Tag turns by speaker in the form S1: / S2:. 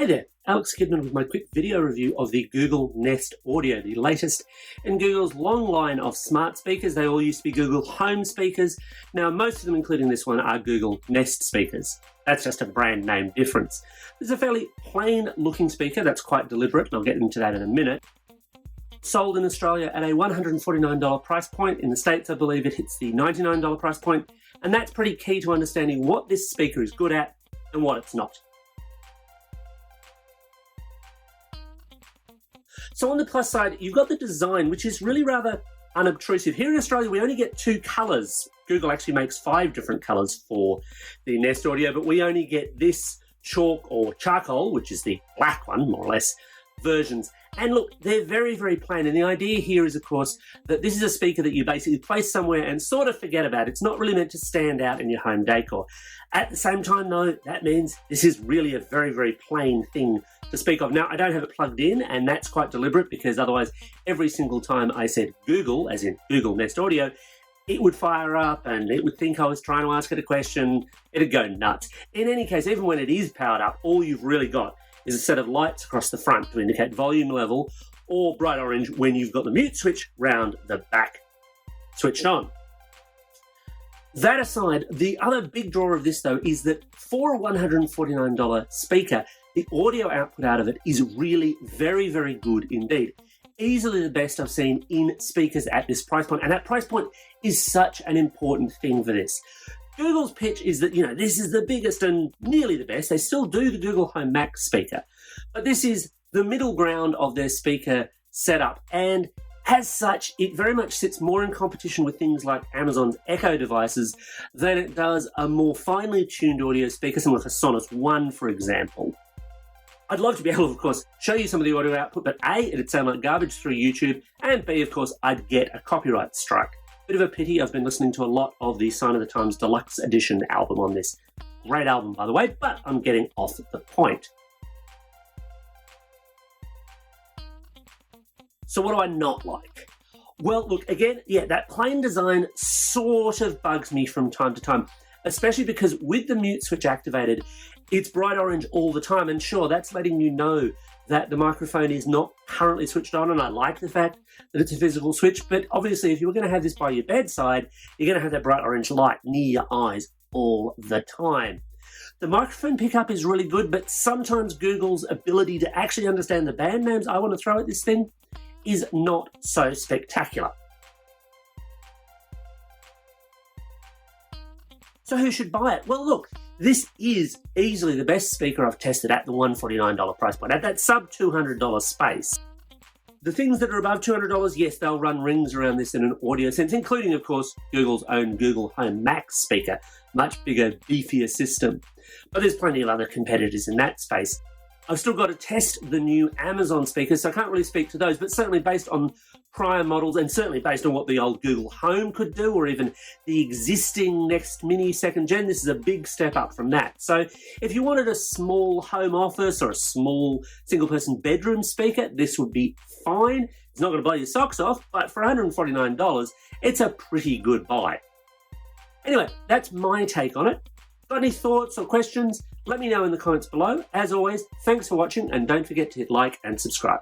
S1: Hey there, Alex Kidman with my quick video review of the Google Nest Audio, the latest in Google's long line of smart speakers. They all used to be Google Home speakers. Now, most of them, including this one, are Google Nest speakers. That's just a brand name difference. This is a fairly plain looking speaker that's quite deliberate, and I'll get into that in a minute. Sold in Australia at a $149 price point. In the States, I believe it hits the $99 price point, and that's pretty key to understanding what this speaker is good at and what it's not. So on the plus side, you've got the design, which is really rather unobtrusive. Here in Australia, we only get 2 colours. Google actually makes 5 different colours for the Nest Audio, but we only get this chalk or charcoal, which is the black one, more or less, versions. And look, they're very, very plain. And the idea here is, of course, that this is a speaker that you basically place somewhere and sort of forget about. It's not really meant to stand out in your home decor. At the same time, though, that means this is really a very, very plain thing to speak of. Now, I don't have it plugged in, and that's quite deliberate because otherwise, every single time I said Google, as in Google Nest Audio, it would fire up and it would think I was trying to ask it a question. It'd go nuts. In any case, even when it is powered up, all you've really got is a set of lights across the front to indicate volume level, or bright orange when you've got the mute switch round the back switched on. That aside, the other big draw of this though is that for a $149 speaker, the audio output out of it is really very, very good indeed. Easily the best I've seen in speakers at this price point, and that price point is such an important thing for this. Google's pitch is that, this is the biggest and nearly the best. They still do the Google Home Max speaker, but this is the middle ground of their speaker setup. And as such, it very much sits more in competition with things like Amazon's Echo devices than it does a more finely tuned audio speaker, similar to Sonos One, for example. I'd love to be able to, of course, show you some of the audio output, but A, it'd sound like garbage through YouTube, and B, of course, I'd get a copyright strike. Bit of a pity, I've been listening to a lot of the Sign of the Times Deluxe Edition album on this. Great album, by the way, but I'm getting off the point. So what do I not like? Well, look, again, that plain design sort of bugs me from time to time, especially because with the mute switch activated, it's bright orange all the time, and sure, that's letting you know that the microphone is not currently switched on, and I like the fact that it's a physical switch, but obviously if you were going to have this by your bedside, you're going to have that bright orange light near your eyes all the time. The microphone pickup is really good, but sometimes Google's ability to actually understand the band names I want to throw at this thing is not so spectacular. So who should buy it? Well, look, this is easily the best speaker I've tested at the $149 price point, at that sub $200 space. The things that are above $200, yes, they'll run rings around this in an audio sense, including, of course, Google's own Google Home Max speaker, much bigger, beefier system. But there's plenty of other competitors in that space. I've still got to test the new Amazon speakers, so I can't really speak to those, but certainly based on prior models and certainly based on what the old Google Home could do, or even the existing Nest Mini 2nd Gen, this is a big step up from that. So if you wanted a small home office or a small single-person bedroom speaker, this would be fine. It's not going to blow your socks off, but for $149, it's a pretty good buy. Anyway, that's my take on it. Got any thoughts or questions? Let me know in the comments below. As always, thanks for watching, and don't forget to hit like and subscribe.